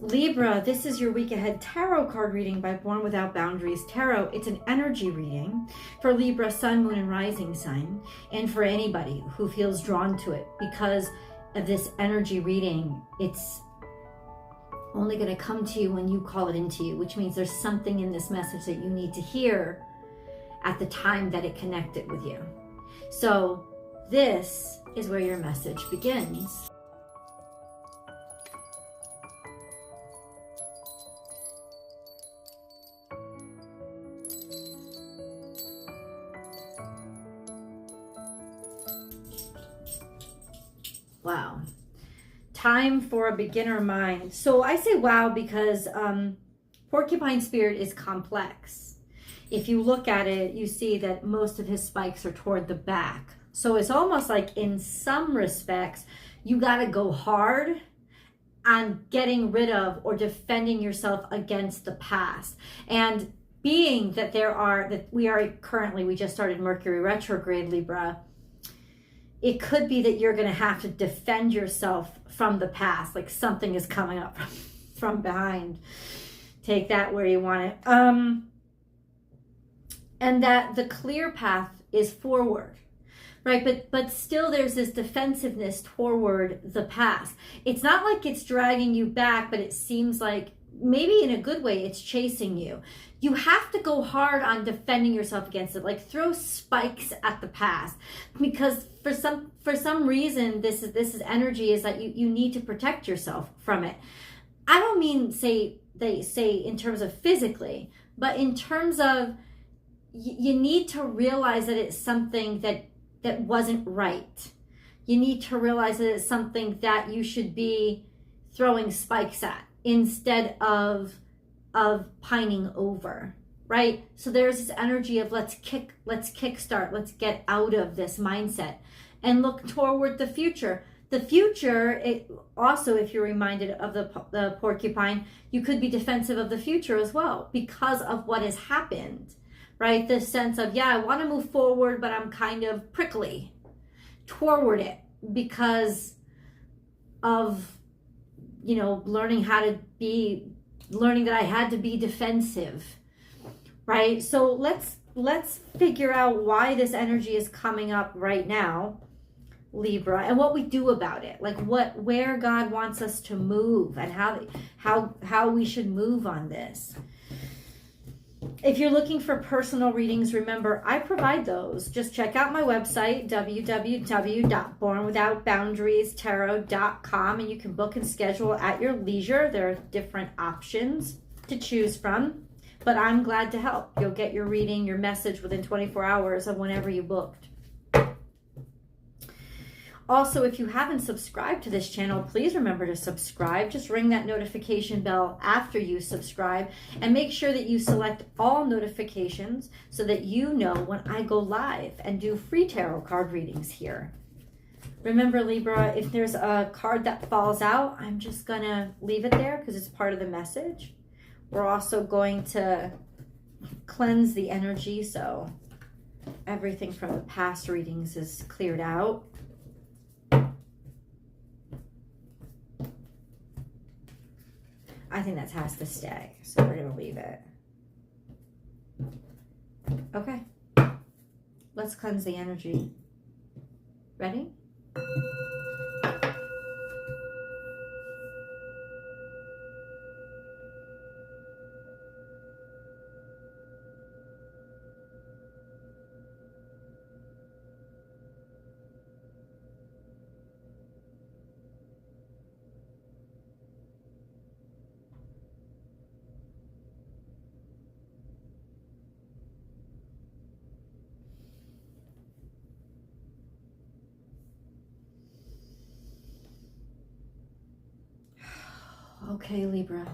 Libra, this is your week ahead tarot card reading by Born Without Boundaries Tarot. It's an energy reading for Libra, sun, moon, and rising sign, and for anybody who feels drawn to it. Because of this energy reading, it's only going to come to you when you call it into you, which means there's something in this message that you need to hear at the time that it connected with you. So this is where your message begins. Wow. Time for a beginner mind. So I say wow because porcupine spirit is complex. If you look at it, you see that most of his spikes are toward the back. So it's almost like in some respects, you got to go hard on getting rid of or defending yourself against the past. And being that we just started Mercury retrograde, Libra, it could be that you're going to have to defend yourself from the past, like something is coming up from behind. Take that where you want it. And that the clear path is forward, right? But still there's this defensiveness toward the past. It's not like it's dragging you back, but it seems like maybe in a good way it's chasing you. You have to go hard on defending yourself against it, like throw spikes at the past, because for some reason this is energy is that you need to protect yourself from it. I don't mean say in terms of physically, but in terms of you need to realize that it's something that wasn't right. You need to realize that it's something that you should be throwing spikes at instead of pining over, right? So there's this energy of let's kickstart, let's get out of this mindset and look toward the future. The future, it also, if you're reminded of the porcupine, you could be defensive of the future as well because of what has happened, right? This sense of, yeah, I want to move forward, but I'm kind of prickly toward it because of, learning that I had to be defensive, right? So let's figure out why this energy is coming up right now, Libra, and what we do about it, like where God wants us to move and how we should move on this. If you're looking for personal readings, remember, I provide those. Just check out my website, www.bornwithoutboundariestarot.com, and you can book and schedule at your leisure. There are different options to choose from, but I'm glad to help. You'll get your reading, your message within 24 hours of whenever you booked. Also, if you haven't subscribed to this channel, please remember to subscribe. Just ring that notification bell after you subscribe and make sure that you select all notifications so that you know when I go live and do free tarot card readings here. Remember, Libra, if there's a card that falls out, I'm just going to leave it there because it's part of the message. We're also going to cleanse the energy so everything from the past readings is cleared out. I think that has to stay, so we're going to leave it. Okay. Let's cleanse the energy. Ready? Okay, Libra.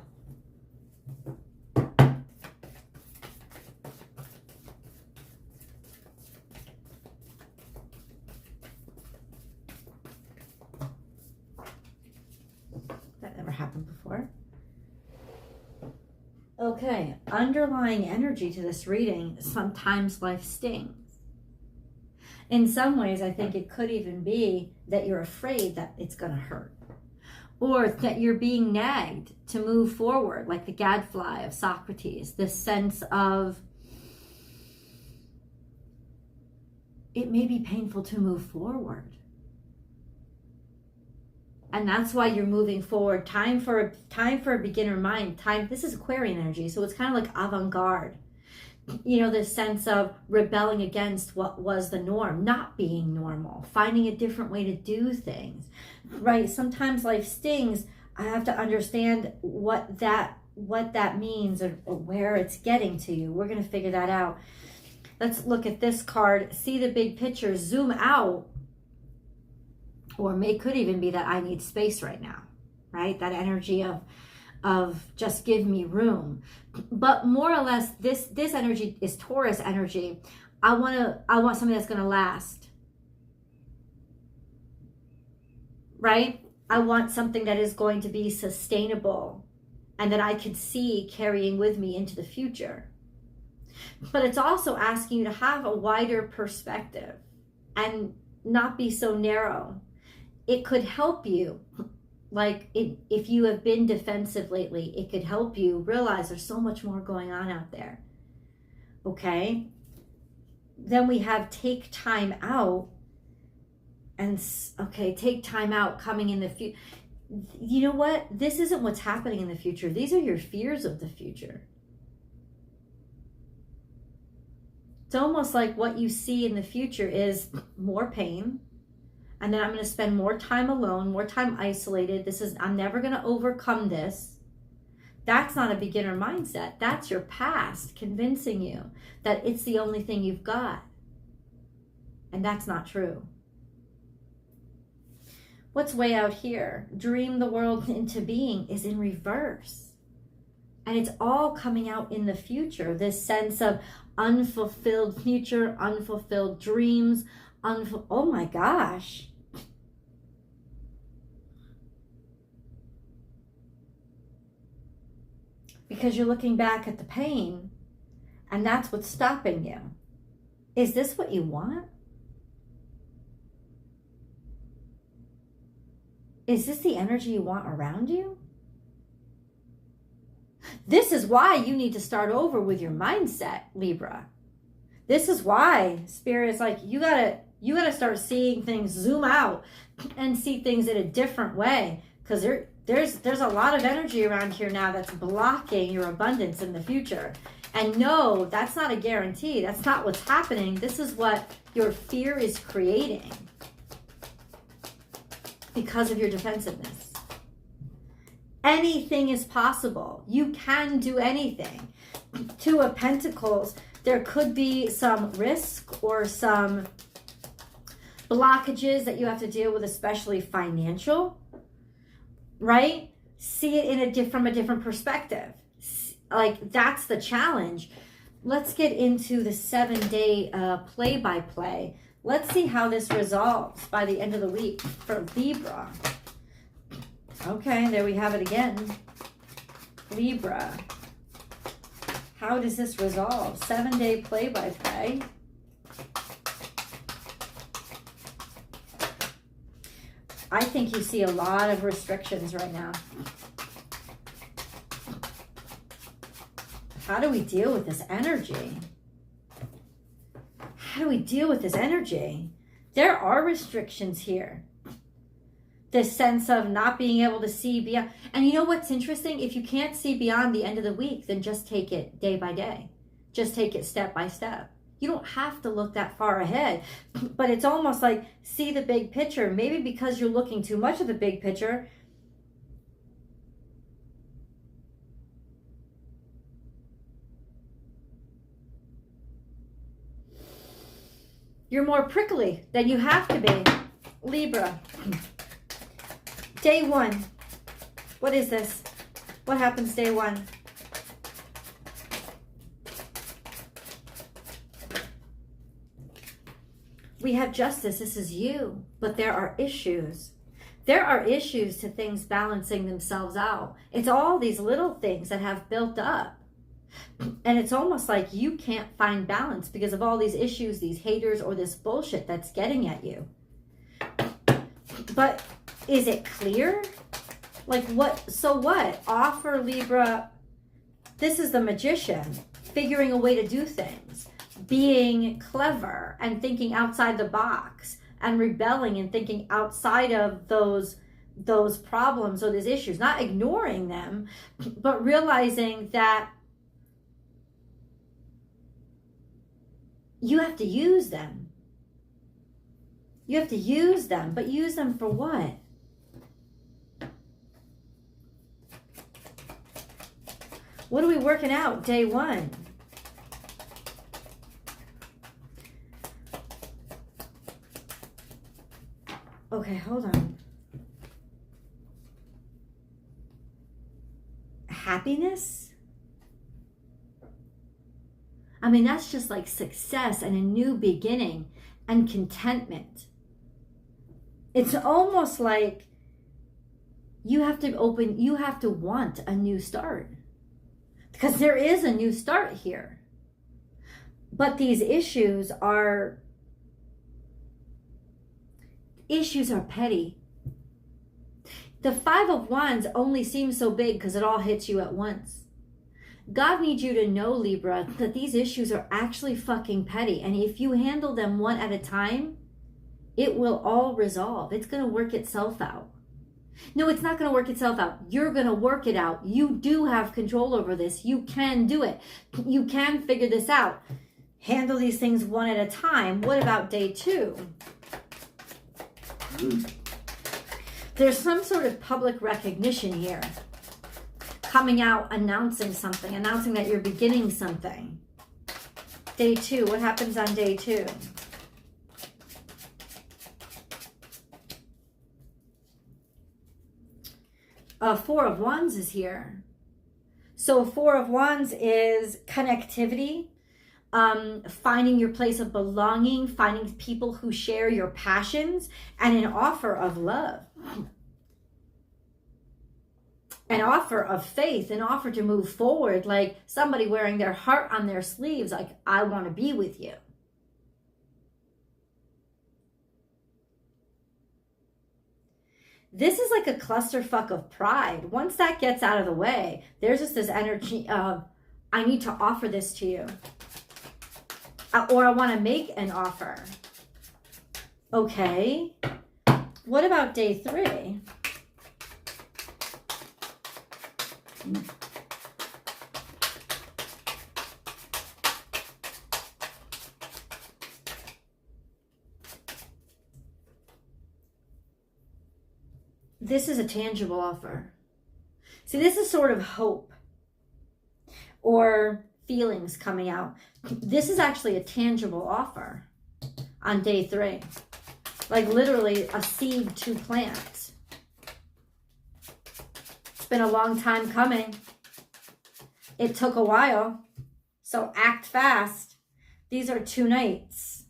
That never happened before. Okay, underlying energy to this reading, sometimes life stings. In some ways, I think it could even be that you're afraid that it's going to hurt. or that you're being nagged to move forward, like the gadfly of Socrates, this sense of it may be painful to move forward. And that's why you're moving forward. Time for a beginner mind. This is Aquarian energy, so it's kind of like avant-garde. You know, this sense of rebelling against what was the norm, not being normal, finding a different way to do things, right? Sometimes life stings. I have to understand what that means, or where it's getting to you. We're going to figure that out. Let's look at this card, see the big picture, zoom out, or could even be that I need space right now, right? That energy of just give me room. But more or less, this energy is Taurus energy. I want something that's going to last, right? I want something that is going to be sustainable and that I could see carrying with me into the future. But it's also asking you to have a wider perspective and not be so narrow. It could help you, like if you have been defensive lately, it could help you realize there's so much more going on out there. Okay? Then we have take time out. And okay, take time out coming in the future. You know what? This isn't what's happening in the future. These are your fears of the future. It's almost like what you see in the future is more pain. And then I'm going to spend more time alone, more time isolated. I'm never going to overcome this. That's not a beginner mindset. That's your past convincing you that it's the only thing you've got. And that's not true. What's way out here? Dream the world into being is in reverse. And it's all coming out in the future. This sense of unfulfilled future, unfulfilled dreams, oh my gosh. Because you're looking back at the pain, and that's what's stopping you. Is this what you want? Is this the energy you want around you? This is why you need to start over with your mindset, Libra. This is why Spirit is like, you gotta start seeing things, zoom out and see things in a different way. Because there's a lot of energy around here now that's blocking your abundance in the future. And no, that's not a guarantee. That's not what's happening. This is what your fear is creating because of your defensiveness. Anything is possible. You can do anything. Two of Pentacles, there could be some risk or some blockages that you have to deal with, especially financial, right? See it from a different perspective. Like, that's the challenge. Let's get into the 7-day play-by-play. Let's see how this resolves by the end of the week for Libra. Okay, there we have it again. Libra. How does this resolve? 7-day play-by-play. I think you see a lot of restrictions right now. How do we deal with this energy? How do we deal with this energy? There are restrictions here. This sense of not being able to see beyond. And you know what's interesting? If you can't see beyond the end of the week, then just take it day by day. Just take it step by step. You don't have to look that far ahead. But it's almost like see the big picture. Maybe because you're looking too much at the big picture, you're more prickly than you have to be. Libra. Day 1. What is this? What happens day 1? We have justice. This is you. But there are issues. There are issues to things balancing themselves out. It's all these little things that have built up. And it's almost like you can't find balance because of all these issues, these haters, or this bullshit that's getting at you. But is it clear? Like what? So what? Offer Libra. This is the Magician, figuring a way to do things, being clever and thinking outside the box, and rebelling and thinking outside of those problems or those issues, not ignoring them, but realizing that you have to use them. You have to use them, but use them for what? What are we working out day one? Okay, hold on. Happiness? I mean, that's just like success and a new beginning and contentment. It's almost like you have to want a new start. Because there is a new start here. But these issues are petty. The Five of Wands only seems so big because it all hits you at once. God needs you to know, Libra, that these issues are actually fucking petty. And if you handle them one at a time, it will all resolve. It's going to work itself out. No, it's not going to work itself out. You're going to work it out. You do have control over this. You can do it. You can figure this out. Handle these things one at a time. What about day two? There's some sort of public recognition here. Coming out, announcing something, announcing that you're beginning something. Day two, what happens on day two? Four of Wands is here. So Four of Wands is connectivity, finding your place of belonging, finding people who share your passions, and an offer of love. An offer of faith, an offer to move forward, like somebody wearing their heart on their sleeves, like, I want to be with you. This is like a clusterfuck of pride. Once that gets out of the way, there's just this energy of, I need to offer this to you. Or I want to make an offer. Okay. What about day three? This is a tangible offer. See, this is sort of hope or feelings coming out. This is actually a tangible offer on day three. Like literally a seed to plant. It's been a long time coming. It took a while. So act fast. These are 2 nights.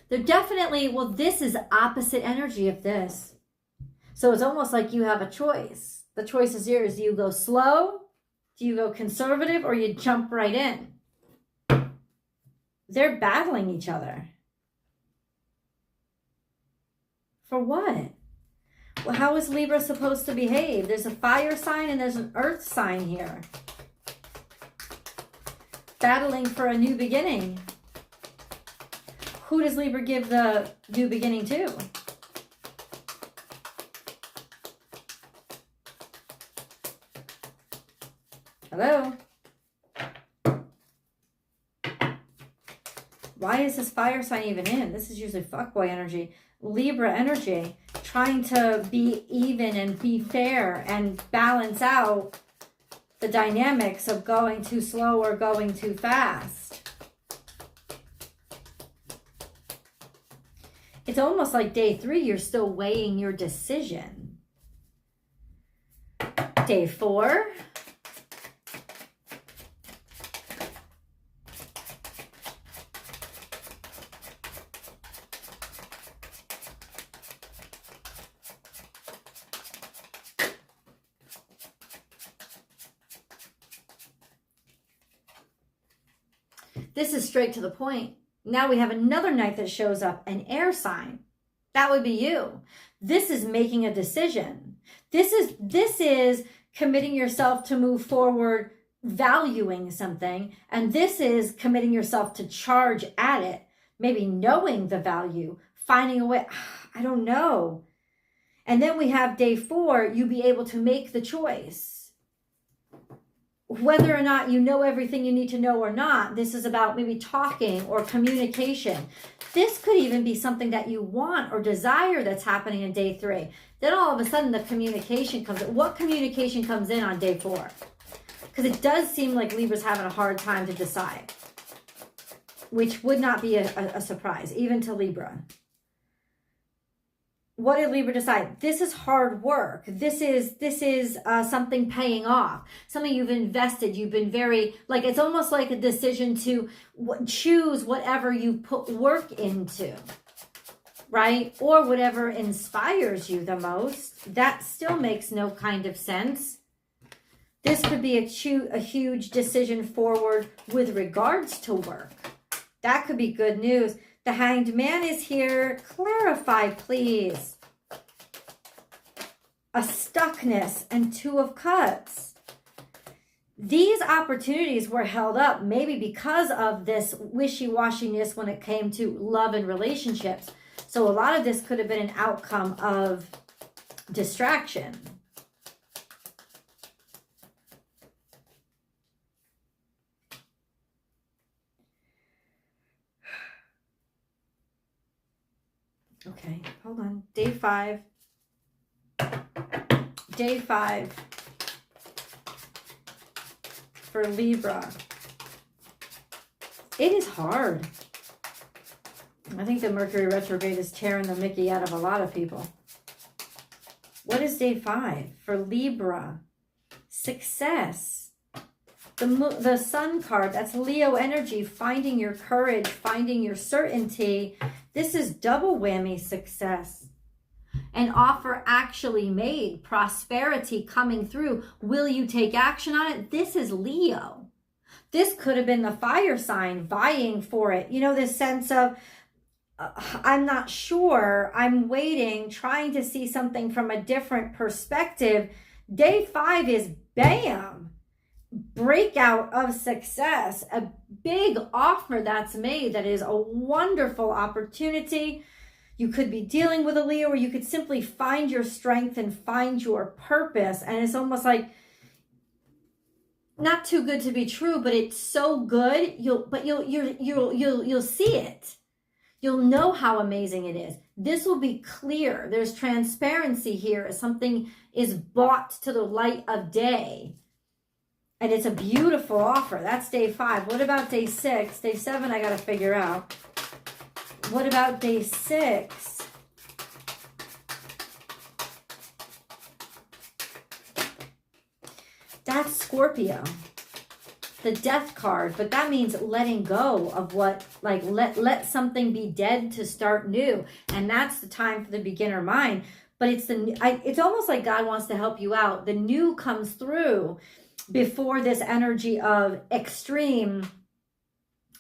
They're definitely, well, this is opposite energy of this. So it's almost like you have a choice. The choice is yours. Do you go slow? Do you go conservative? Or you jump right in? They're battling each other. For what? Well, how is Libra supposed to behave? There's a fire sign and there's an earth sign here. Battling for a new beginning. Who does Libra give the new beginning to? Hello? Why is this fire sign even in? This is usually fuckboy energy. Libra energy. Trying to be even and be fair and balance out the dynamics of going too slow or going too fast. It's almost like day 3, you're still weighing your decision. Day 4. This is straight to the point. Now we have another night that shows up, an air sign. That would be you. This is making a decision. This is committing yourself to move forward, valuing something, and this is committing yourself to charge at it, maybe knowing the value, finding a way, I don't know. And then we have day 4, you be able to make the choice. Whether or not you know everything you need to know or not, this is about maybe talking or communication. This could even be something that you want or desire that's happening in day 3. Then all of a sudden the communication comes in. What communication comes in on day 4? Because it does seem like Libra's having a hard time to decide, which would not be a surprise, even to Libra. What did Libra decide? This is hard work. This is something paying off, something you've invested. You've been very, like, it's almost like a decision to choose whatever you put work into, right? Or whatever inspires you the most. That still makes no kind of sense. This could be a huge decision forward with regards to work. That could be good news. The Hanged Man is here. Clarify, please. A stuckness and 2 of Cups. These opportunities were held up maybe because of this wishy-washiness when it came to love and relationships. So a lot of this could have been an outcome of distraction. Okay, hold on. Day 5. Day 5 for Libra. It is hard. I think the Mercury retrograde is tearing the mickey out of a lot of people. What is day 5 for Libra? Success. The Sun card, that's Leo energy, finding your courage, finding your certainty. This is double whammy success. An offer actually made, prosperity coming through. Will you take action on it? This is Leo. This could have been the fire sign vying for it. You know, this sense of, I'm not sure, I'm waiting, trying to see something from a different perspective. Day 5 is bam. Breakout of success, a big offer that's made that is a wonderful opportunity. You could be dealing with a Leo, or you could simply find your strength and find your purpose. And it's almost like not too good to be true, but it's so good you'll see it. You'll know how amazing it is. This will be clear. There's transparency here as something is brought to the light of day. And it's a beautiful offer. That's day 5. What about day 6? Day 7, I got to figure out. What about day 6? That's Scorpio. The Death card. But that means letting go of what, like, let something be dead to start new. And that's the time for the beginner mind. But it's almost like God wants to help you out. The new comes through before this energy of extreme,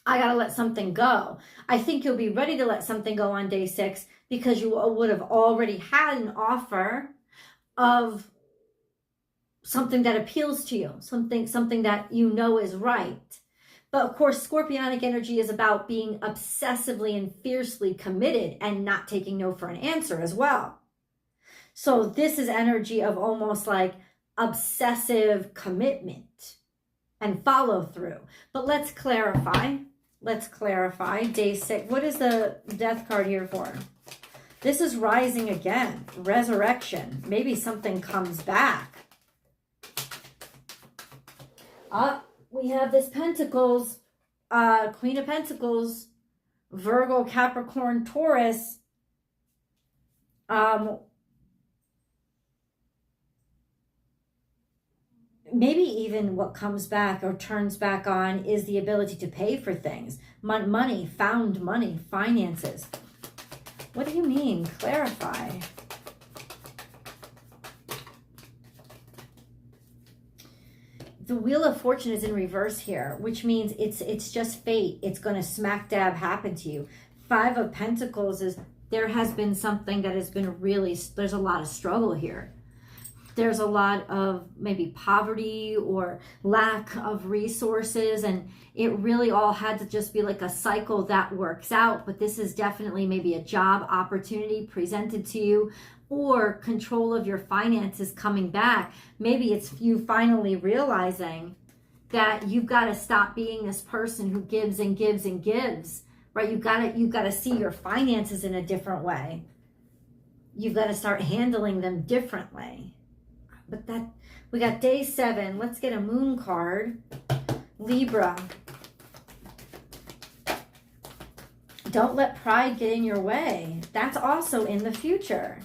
I got to let something go. I think you'll be ready to let something go on day 6 because you would have already had an offer of something that appeals to you, something that you know is right. But of course, Scorpionic energy is about being obsessively and fiercely committed and not taking no for an answer as well. So this is energy of almost like obsessive commitment and follow through. But let's clarify. Let's clarify. Day 6. What is the Death card here for? This is rising again. Resurrection. Maybe something comes back. We have this Pentacles, Queen of Pentacles, Virgo, Capricorn, Taurus. Maybe even what comes back or turns back on is the ability to pay for things. Money, found money, finances. What do you mean? Clarify. The Wheel of Fortune is in reverse here, which means it's just fate. It's going to smack dab happen to you. 5 of Pentacles is there has been something that has been really, there's a lot of struggle here. There's a lot of maybe poverty or lack of resources, and it really all had to just be like a cycle that works out. But this is definitely maybe a job opportunity presented to you, or control of your finances coming back. Maybe it's you finally realizing that you've got to stop being this person who gives and gives and gives, right? You've got to see your finances in a different way. You've got to start handling them differently. But that, we got day 7. Let's get a moon card. Libra. Don't let pride get in your way. That's also in the future.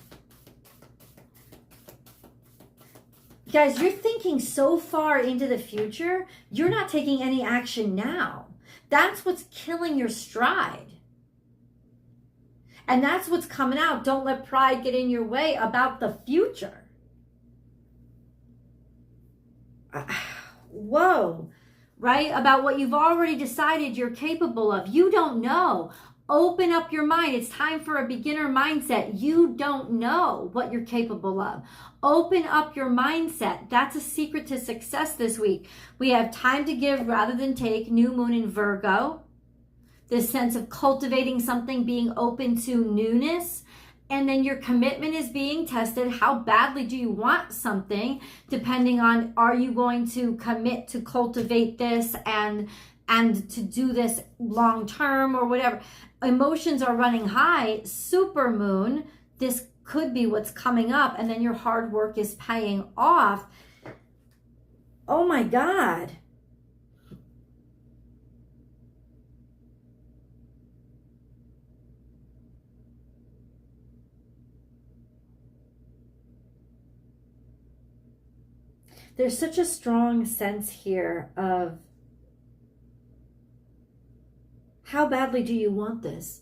Guys, you're thinking so far into the future, you're not taking any action now. That's what's killing your stride. And that's what's coming out. Don't let pride get in your way about the future. Whoa, right? About what you've already decided you're capable of. You don't know. Open up your mind. It's time for a beginner mindset. You don't know what you're capable of. Open up your mindset. That's a secret to success this week. We have time to give rather than take. New moon in Virgo. This sense of cultivating something, being open to newness. And then your commitment is being tested. How badly do you want something? Depending on, are you going to commit to cultivate this and to do this long term or whatever. Emotions are running high. Super moon, this could be what's coming up, and then your hard work is paying off. Oh my God. There's such a strong sense here of how badly do you want this?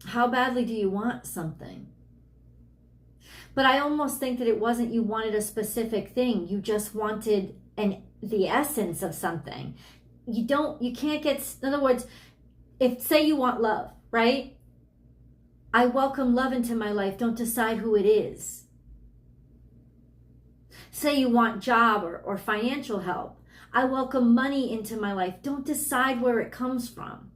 How badly do you want something? But I almost think that it wasn't you wanted a specific thing. You just wanted the essence of something. You can't get, in other words, if say you want love, right? I welcome love into my life. Don't decide who it is. Say you want job or financial help. I welcome money into my life. Don't decide where it comes from.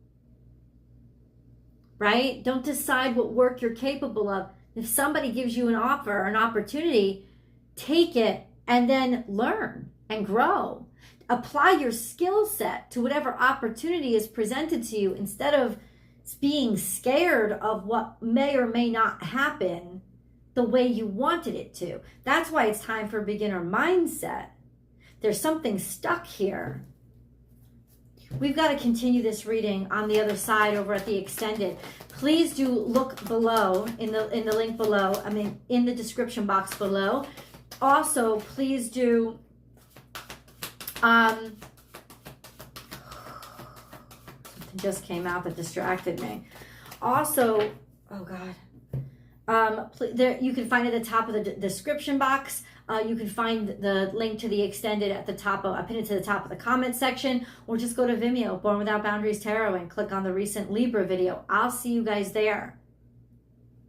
Right? Don't decide what work you're capable of. If somebody gives you an offer or an opportunity, take it and then learn and grow. Apply your skill set to whatever opportunity is presented to you instead of being scared of what may or may not happen the way you wanted it to. That's why it's time for a beginner mindset. There's something stuck here. We've got to continue this reading on the other side over at the extended. Please do look below in the link below. I mean, in the description box below. Also, please do something just came out that distracted me. Also, oh God. There, you can find at the top of the description box. You can find the link to the extended at the top of, I pin it to the top of the comment section, or just go to Vimeo, Born Without Boundaries Tarot, and click on the recent Libra video. I'll see you guys there.